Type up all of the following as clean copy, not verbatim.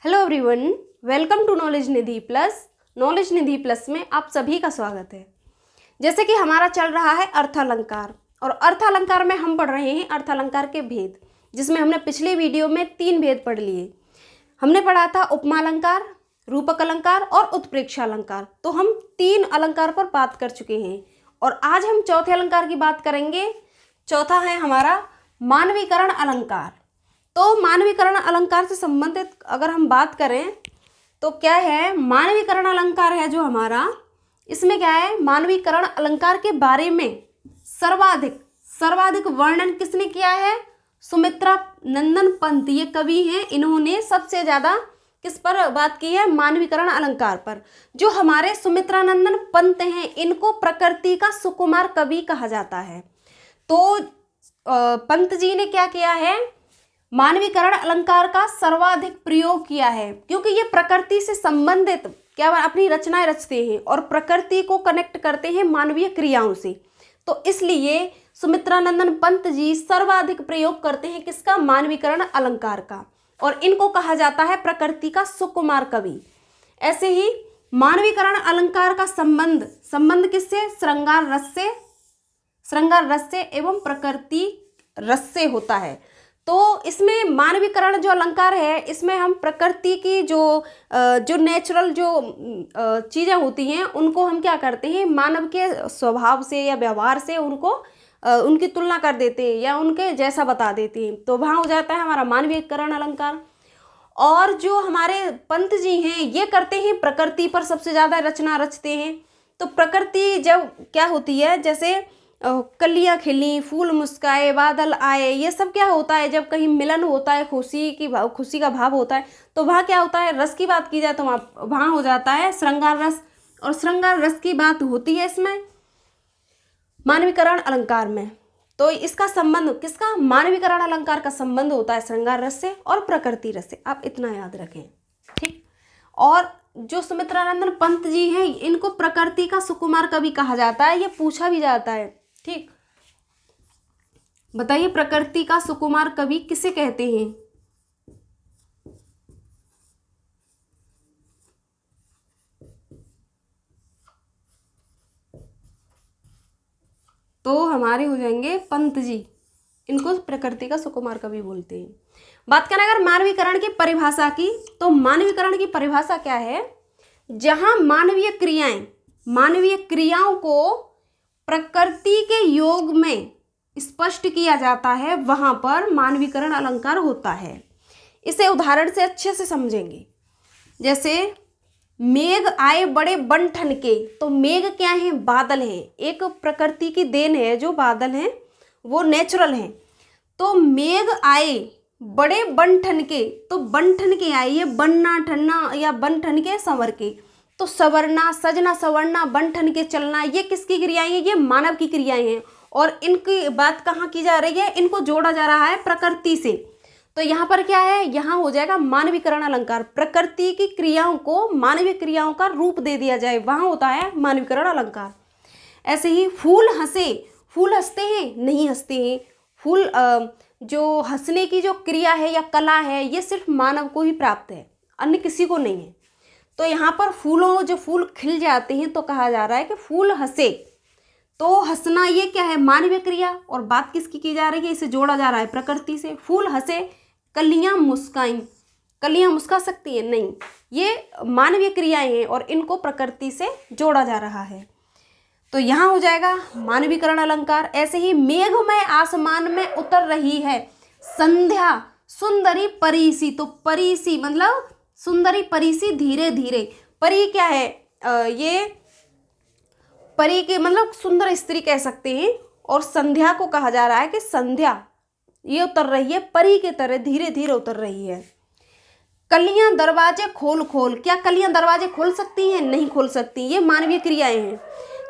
Hello everyone, welcome to Knowledge Nidhi Plus. Knowledge Nidhi Plus में आप सभी का स्वागत है। जैसे कि हमारा चल रहा है अर्थालंकार, और अर्थालंकार में हम पढ़ रहे हैं अर्थालंकार के भेद, जिसमें हमने पिछले वीडियो में 3 भेद पढ़ लिए। हमने पढ़ा था उपमा अलंकार, रूपक अलंकार और उत्प्रेक्षा अलंकार। तो हम 3 अलंकार पर बात कर चुके हैं और आज हम चौथे अलंकार की बात करेंगे। चौथा है हमारा मानवीकरण अलंकार। तो मानवीकरण अलंकार से संबंधित अगर हम बात करें तो क्या है, मानवीकरण अलंकार है जो हमारा, इसमें क्या है, मानवीकरण अलंकार के बारे में सर्वाधिक वर्णन किसने किया है? सुमित्रा नंदन पंत, ये कवि हैं, इन्होंने सबसे ज़्यादा किस पर बात की है? मानवीकरण अलंकार पर। जो हमारे सुमित्रा नंदन पंत हैं, इनको प्रकृति का सुकुमार कवि कहा जाता है। तो पंत जी ने क्या किया है? मानवीकरण अलंकार का सर्वाधिक प्रयोग किया है, क्योंकि ये प्रकृति से संबंधित क्या अपनी रचनाएं रचते हैं और प्रकृति को कनेक्ट करते हैं मानवीय क्रियाओं से। तो इसलिए सुमित्रानंदन पंत जी सर्वाधिक प्रयोग करते हैं किसका? मानवीकरण अलंकार का, और इनको कहा जाता है प्रकृति का सुकुमार कवि। ऐसे ही मानवीकरण अलंकार का संबंध किससे? श्रृंगार रस से एवं प्रकृति रस से होता है। तो इसमें मानवीकरण जो अलंकार है, इसमें हम प्रकृति की जो नेचुरल जो चीज़ें होती हैं, उनको हम क्या करते हैं, मानव के स्वभाव से या व्यवहार से उनको उनकी तुलना कर देते हैं या उनके जैसा बता देते हैं। तो वहाँ हो जाता है हमारा मानवीकरण अलंकार। और जो हमारे पंत जी हैं, ये करते हैं प्रकृति पर सबसे ज़्यादा रचना रचते हैं। तो प्रकृति जब क्या होती है, जैसे कलियां खिली, फूल मुस्काए, बादल आए, ये सब क्या होता है? जब कहीं मिलन होता है, खुशी का भाव होता है, तो वहाँ क्या होता है? रस की बात की जाए तो वहाँ हो जाता है श्रृंगार रस, और श्रृंगार रस की बात होती है इसमें मानवीकरण अलंकार में। तो इसका संबंध किसका? मानवीकरण अलंकार का संबंध होता है श्रृंगार रस से और प्रकृति रस से। आप इतना याद रखें, ठीक। और जो सुमित्रानंदन पंत जी हैं, इनको प्रकृति का सुकुमार कवि कहा जाता है। ये पूछा भी जाता है, ठीक। बताइए, प्रकृति का सुकुमार कवि किसे कहते हैं? तो हमारे हो जाएंगे पंत जी, इनको प्रकृति का सुकुमार कवि बोलते हैं। बात करें अगर मानवीकरण की परिभाषा की, तो मानवीकरण की परिभाषा क्या है? जहां मानवीय क्रियाओं को प्रकृति के योग में स्पष्ट किया जाता है, वहां पर मानवीकरण अलंकार होता है। इसे उदाहरण से अच्छे से समझेंगे। जैसे मेघ आए बड़े बन ठन के, तो मेघ क्या है? बादल हैं, एक प्रकृति की देन है। जो बादल हैं वो नेचुरल हैं। तो मेघ आए बड़े बन ठन के, तो बन ठन के आए, ये बनना ठनना या बन ठन के संवर के। तो सवरना, सजना सवरना, बन ठन के चलना, ये किसकी क्रियाएं हैं? ये मानव की क्रियाएं हैं। और इनकी बात कहाँ की जा रही है? इनको जोड़ा जा रहा है प्रकृति से। तो यहाँ पर क्या है? यहाँ हो जाएगा मानवीकरण अलंकार। प्रकृति की क्रियाओं को मानवीय क्रियाओं का रूप दे दिया जाए, वहाँ होता है मानवीकरण अलंकार। ऐसे ही फूल हंसते हैं? नहीं हंसते हैं। फूल जो हंसने की जो क्रिया है या कला है, ये सिर्फ मानव को ही प्राप्त है, अन्य किसी को नहीं है। तो यहाँ पर जो फूल खिल जाते हैं, तो कहा जा रहा है कि फूल हंसे। तो हंसना ये क्या है? मानवीय क्रिया। और बात किसकी की जा रही है? इसे जोड़ा जा रहा है प्रकृति से। फूल हंसे, कलियां मुस्काईं, कलियां मुस्का सकती हैं? नहीं, ये मानवीय क्रियाएं हैं और इनको प्रकृति से जोड़ा जा रहा है। तो यहाँ हो जाएगा मानवीकरण अलंकार। ऐसे ही मेघमय आसमान में उतर रही है संध्या सुंदरी परीसी, तो परीसी मतलब सुंदरी परीसी धीरे धीरे। परी क्या है? ये परी के मतलब सुंदर स्त्री कह सकते हैं। और संध्या को कहा जा रहा है कि संध्या ये उतर रही है परी के तरह, धीरे धीरे उतर रही है। कलियां दरवाजे खोल खोल, क्या कलियां दरवाजे खोल सकती हैं? नहीं खोल सकती, ये मानवीय क्रियाएं हैं।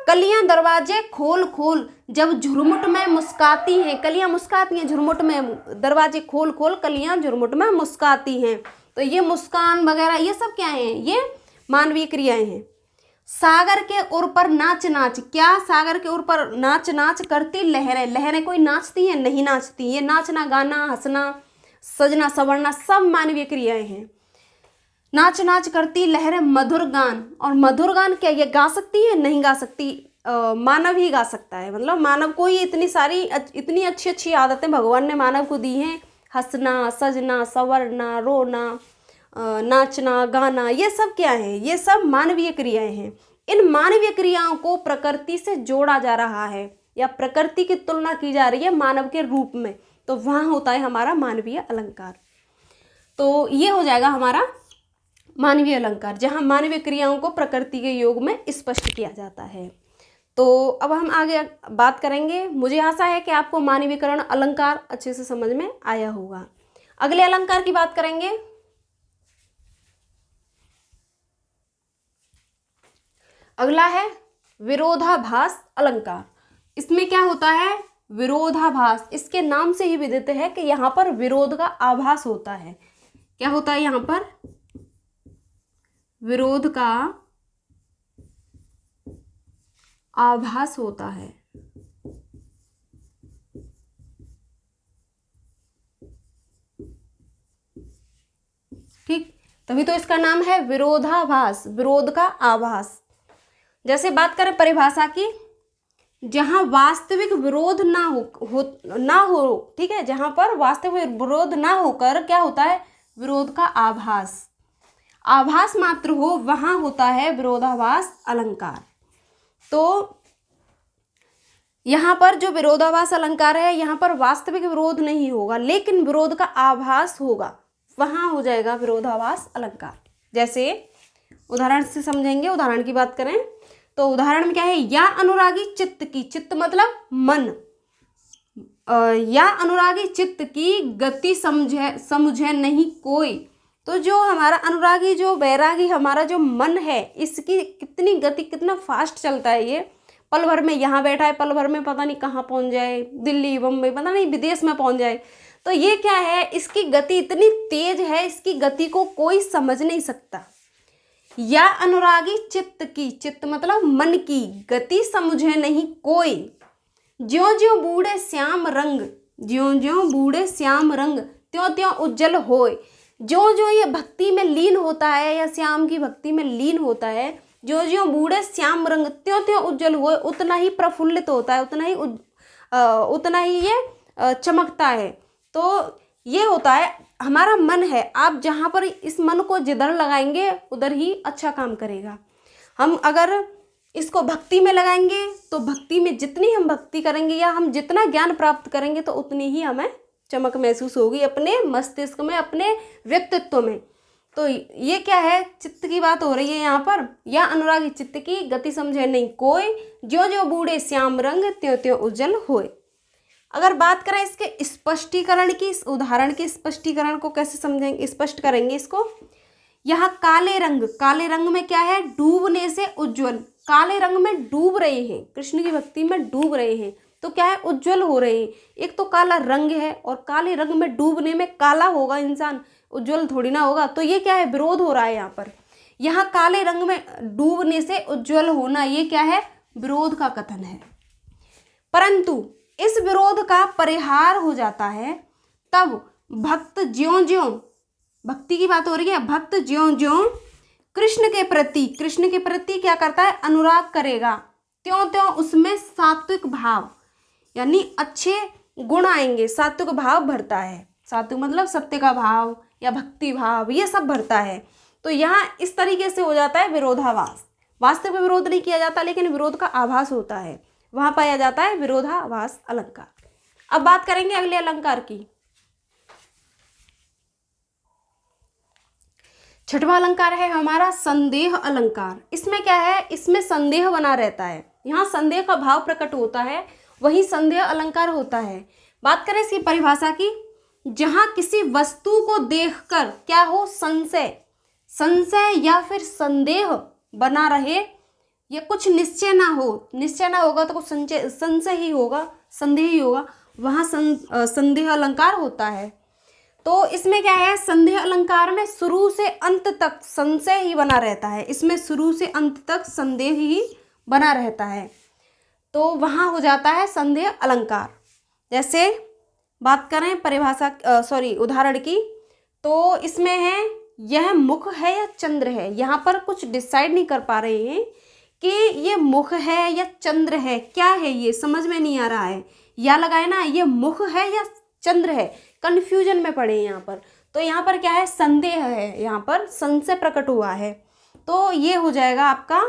कलियां दरवाजे खोल खोल, जब झुरमुट में मुस्काती हैं, कलियां मुस्काती हैं झुरमुट में, दरवाजे खोल खोल कलियां झुरमुट में मुस्काती हैं। तो ये मुस्कान वगैरह ये सब क्या है? ये मानवीय क्रियाएं हैं। सागर के उर पर नाच नाच, क्या सागर के उर पर नाच नाच करती लहरें कोई नाचती हैं? नहीं नाचती। ये नाचना, गाना, हंसना, सजना, संवरना सब मानवीय क्रियाएं हैं। नाच नाच करती लहरें मधुर गान, और मधुर गान क्या ये गा सकती है? नहीं गा सकती। मानव ही गा सकता है। मतलब मानव को ही इतनी अच्छी अच्छी आदतें भगवान ने मानव को दी हैं। हंसना, सजना, संवरना, रोना, नाचना, गाना, ये सब क्या है? ये सब मानवीय क्रियाएं हैं। इन मानवीय क्रियाओं को प्रकृति से जोड़ा जा रहा है या प्रकृति की तुलना की जा रही है मानव के रूप में, तो वहाँ होता है हमारा मानवीय अलंकार। तो ये हो जाएगा हमारा मानवीय अलंकार, जहाँ मानवीय क्रियाओं को प्रकृति के योग में स्पष्ट किया जाता है। तो अब हम आगे बात करेंगे। मुझे आशा है कि आपको मानवीकरण अलंकार अच्छे से समझ में आया होगा। अगले अलंकार की बात करेंगे। अगला है विरोधाभास अलंकार। इसमें क्या होता है? विरोधाभास, इसके नाम से ही विदित है कि यहाँ पर विरोध का आभास होता है। क्या होता है यहाँ पर? विरोध का आभास होता है। ठीक, तभी तो इसका नाम है विरोधाभास, विरोध का आभास। जैसे बात करें परिभाषा की, जहां वास्तविक विरोध ना हो, ठीक है, जहां पर वास्तविक विरोध ना होकर क्या होता है? विरोध का आभास, आभास मात्र हो, वहां होता है विरोधाभास अलंकार। तो यहाँ पर जो विरोधाभास अलंकार है, यहाँ पर वास्तविक विरोध नहीं होगा लेकिन विरोध का आभास होगा, वहां हो जाएगा विरोधाभास अलंकार। जैसे उदाहरण से समझेंगे। उदाहरण की बात करें तो उदाहरण में क्या है? या अनुरागी चित्त की, चित्त मतलब मन, या अनुरागी चित्त की गति समझे नहीं कोई। तो जो हमारा अनुरागी, जो वैरागी हमारा जो मन है, इसकी कितनी गति, कितना फास्ट चलता है ये। पल भर में यहाँ बैठा है, पल भर में पता नहीं कहाँ पहुँच जाए, दिल्ली, बम्बई, पता नहीं विदेश में पहुँच जाए। तो ये क्या है? इसकी गति इतनी तेज है, इसकी गति को कोई समझ नहीं सकता। या अनुरागी चित्त की, चित्त मतलब मन की, गति समझे नहीं कोई। ज्यों ज्यों बूढ़े श्याम रंग, ज्यों ज्यों बूढ़े श्याम रंग, त्यों त्यों उज्जवल होय। ज्यों ज्यों ये भक्ति में लीन होता है या श्याम की भक्ति में लीन होता है, ज्यों ज्यों बूढ़े श्याम रंग, त्यों त्यों उज्जवल होय, उतना ही प्रफुल्लित होता है, उतना ही ये चमकता है। तो ये होता है हमारा मन है। आप जहाँ पर इस मन को जिधर लगाएंगे उधर ही अच्छा काम करेगा। हम अगर इसको भक्ति में लगाएंगे तो भक्ति में जितनी हम भक्ति करेंगे या हम जितना ज्ञान प्राप्त करेंगे तो उतनी ही हमें चमक महसूस होगी अपने मस्तिष्क में, अपने व्यक्तित्व में। तो ये क्या है? चित्त की बात हो रही है यहाँ पर। या अनुरागी चित्त की गति समझे नहीं कोई, ज्यों ज्यों बूढ़े श्याम रंग, त्यों त्यों उज्जवल होए। अगर बात करें इसके स्पष्टीकरण की, इस उदाहरण के स्पष्टीकरण को कैसे समझेंगे, स्पष्ट करेंगे इसको। यहाँ काले रंग, काले रंग में क्या है? डूबने से उज्जवल, काले रंग में डूब रहे हैं, कृष्ण की भक्ति में डूब रहे हैं, तो क्या है? उज्जवल हो रहे हैं। एक तो काला रंग है और काले रंग में डूबने में काला होगा इंसान, उज्जवल थोड़ी ना होगा। तो ये क्या है? विरोध हो रहा है यहाँ पर। यहाँ काले रंग में डूबने से उज्जवल होना, ये क्या है? विरोध का कथन है। परंतु इस विरोध का परिहार हो जाता है तब भक्त ज्यों ज्यों, भक्ति की बात हो रही है, भक्त ज्यों ज्यों कृष्ण के प्रति क्या करता है? अनुराग करेगा, त्यों त्यों उसमें सात्विक भाव यानी अच्छे गुण आएंगे, सात्विक भाव भरता है। सात्विक मतलब सत्य का भाव या भक्ति भाव, ये सब भरता है। तो यहाँ इस तरीके से हो जाता है विरोधाभास। वास्तविक विरोध नहीं किया जाता लेकिन विरोध का आभास होता है, वहां पाया जाता है विरोधाभास अलंकार। अब बात करेंगे अगले अलंकार की। छठवां अलंकार है हमारा संदेह अलंकार। इसमें क्या है? इसमें संदेह बना रहता है, यहाँ संदेह का भाव प्रकट होता है, वही संदेह अलंकार होता है। बात करें इसकी परिभाषा की, जहां किसी वस्तु को देखकर क्या हो? संशय या फिर संदेह बना रहे, या कुछ निश्चय ना हो। निश्चय ना होगा तो कुछ संशय ही होगा, संदेह ही होगा, वहाँ संदेह अलंकार होता है। तो इसमें क्या है? संदेह अलंकार में शुरू से अंत तक संशय ही बना रहता है, इसमें शुरू से अंत तक संदेह ही बना रहता है, तो वहाँ हो जाता है संदेह अलंकार। जैसे बात करें परिभाषा उदाहरण की, तो इसमें है यह मुख है या चंद्र है। यहाँ पर कुछ डिसाइड नहीं कर पा रहे हैं कि ये मुख है या चंद्र है, क्या है ये समझ में नहीं आ रहा है। या लगाए ना, ये मुख है या चंद्र है, कंफ्यूजन में पड़े यहाँ पर। तो यहाँ पर क्या है, संदेह है, यहाँ पर संशय प्रकट हुआ है, तो ये हो जाएगा आपका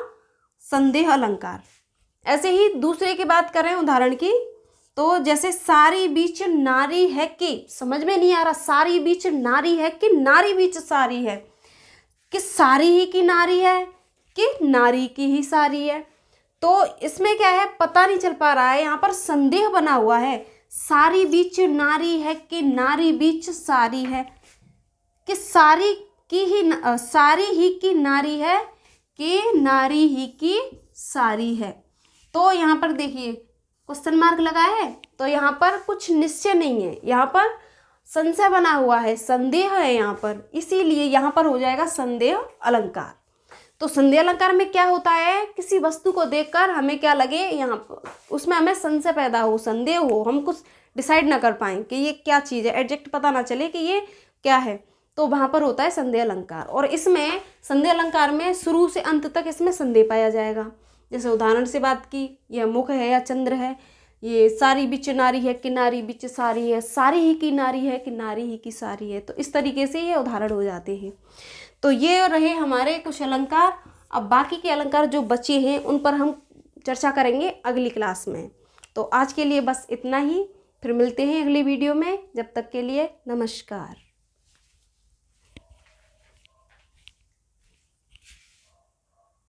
संदेह अलंकार। ऐसे ही दूसरे की बात करें उदाहरण की, तो जैसे सारी बीच नारी है कि, समझ में नहीं आ रहा, सारी बीच नारी है कि नारी बीच सारी है, कि सारी ही की नारी है कि नारी की ही सारी है। तो इसमें क्या है, पता नहीं चल पा रहा है, यहाँ पर संदेह बना हुआ है। सारी बीच नारी है कि नारी बीच सारी है, कि सारी ही की नारी है कि नारी ही की सारी है। तो यहाँ पर देखिए क्वेश्चन मार्क लगा है, तो यहाँ पर कुछ निश्चय नहीं है, यहाँ पर संशय बना हुआ है, संदेह है यहाँ पर, इसीलिए यहाँ पर हो जाएगा संदेह अलंकार। तो संदेह अलंकार में क्या होता है, किसी वस्तु को देखकर हमें क्या लगे, यहाँ पर उसमें हमें संशय पैदा हो, संदेह हो, हम कुछ डिसाइड ना कर पाएँ कि ये क्या चीज़ है, एग्जैक्ट पता ना चले कि ये क्या है, तो वहाँ पर होता है संदेह अलंकार। और इसमें संदेह अलंकार में शुरू से अंत तक इसमें संदेह पाया जाएगा। जैसे उदाहरण से बात की, यह मुख है या चंद्र है, ये सारी बीच नारी है कि नारी बीच सारी है, सारी ही की नारी है कि नारी ही की सारी है। तो इस तरीके से ये उदाहरण हो जाते हैं। तो ये रहे हमारे कुछ अलंकार। अब बाकी के अलंकार जो बचे हैं उन पर हम चर्चा करेंगे अगली क्लास में। तो आज के लिए बस इतना ही, फिर मिलते हैं अगली वीडियो में। जब तक के लिए नमस्कार।